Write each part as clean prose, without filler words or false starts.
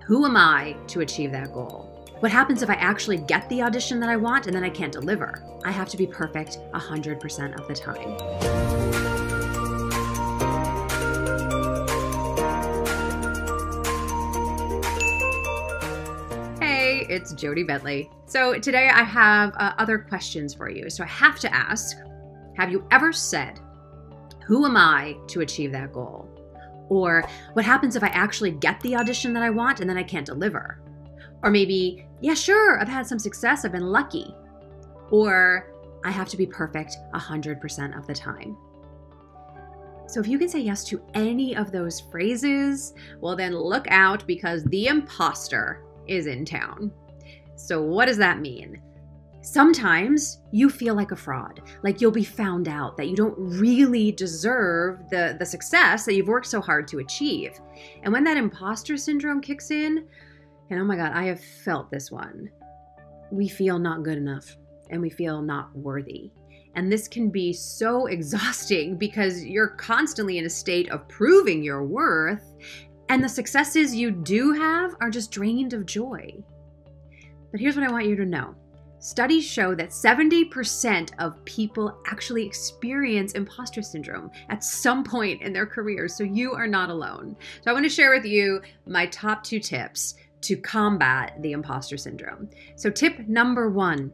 Who am I to achieve that goal? What happens if I actually get the audition that I want and then I can't deliver? I have to be perfect 100% of the time. Hey, it's Jodie Bentley. So today I have other questions for you. So I have to ask, have you ever said, who am I to achieve that goal? Or what happens if I actually get the audition that I want and then I can't deliver? Or maybe, yeah, sure, I've had some success, I've been lucky. Or I have to be perfect 100% of the time. So if you can say yes to any of those phrases, well then look out, because the imposter is in town. So what does that mean? Sometimes you feel like a fraud, like you'll be found out, that you don't really deserve the success that you've worked so hard to achieve. And when that imposter syndrome kicks in, and oh my God, I have felt this one, we feel not good enough and we feel not worthy. And this can be so exhausting because you're constantly in a state of proving your worth, and the successes you do have are just drained of joy. But here's what I want you to know. Studies show that 70% of people actually experience imposter syndrome at some point in their careers, so you are not alone. So I want to share with you my top 2 tips to combat the imposter syndrome. So tip number 1,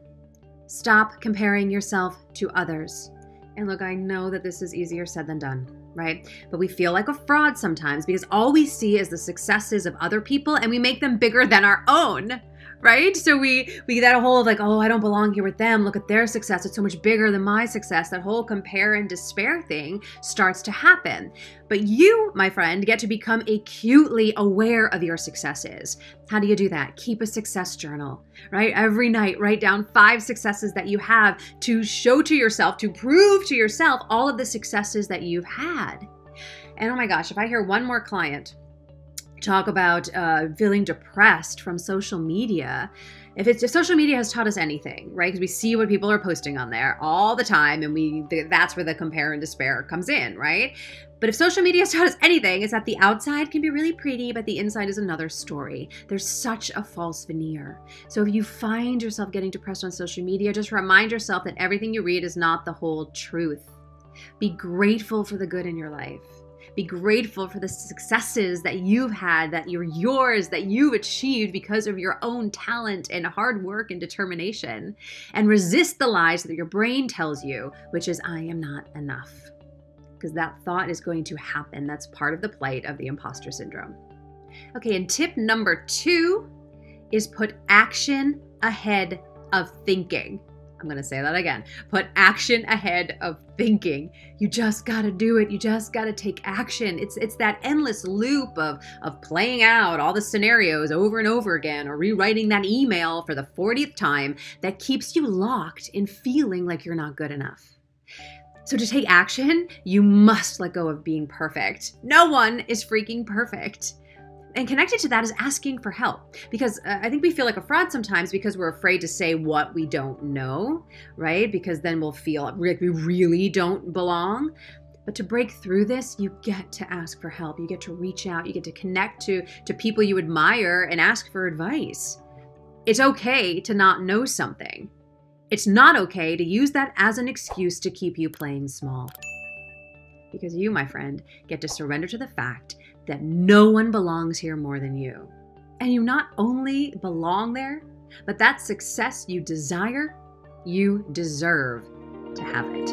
stop comparing yourself to others. And look, I know that this is easier said than done, right? But we feel like a fraud sometimes because all we see is the successes of other people and we make them bigger than our own. Right? So we get that whole of like, oh, I don't belong here with them. Look at their success. It's so much bigger than my success. That whole compare and despair thing starts to happen. But you, my friend, get to become acutely aware of your successes. How do you do that? Keep a success journal, right? Every night, write down 5 successes that you have to show to yourself, to prove to yourself all of the successes that you've had. And oh my gosh, if I hear one more client talk about feeling depressed from social media, if social media has taught us anything, right? Because we see what people are posting on there all the time, and that's where the compare and despair comes in, right? But if social media has taught us anything, it's that the outside can be really pretty, but the inside is another story. There's such a false veneer. So if you find yourself getting depressed on social media, just remind yourself that everything you read is not the whole truth. Be grateful for the good in your life. Be grateful for the successes that you've had, that you're yours, that you've achieved because of your own talent and hard work and determination. And resist the lies that your brain tells you, which is, I am not enough. Because that thought is going to happen. That's part of the plight of the imposter syndrome. Okay, and tip number 2 is put action ahead of thinking. I'm going to say that again. Put action ahead of thinking. You just got to do it. You just got to take action. It's that endless loop of playing out all the scenarios over and over again, or rewriting that email for the 40th time, that keeps you locked in feeling like you're not good enough. So to take action, you must let go of being perfect. No one is freaking perfect. And connected to that is asking for help, because I think we feel like a fraud sometimes because we're afraid to say what we don't know, right? Because then we'll feel like we really don't belong. But to break through this, you get to ask for help. You get to reach out. You get to connect to people you admire and ask for advice. It's okay to not know something. It's not okay to use that as an excuse to keep you playing small. Because you, my friend, get to surrender to the fact that no one belongs here more than you. And you not only belong there, but that success you desire, you deserve to have it.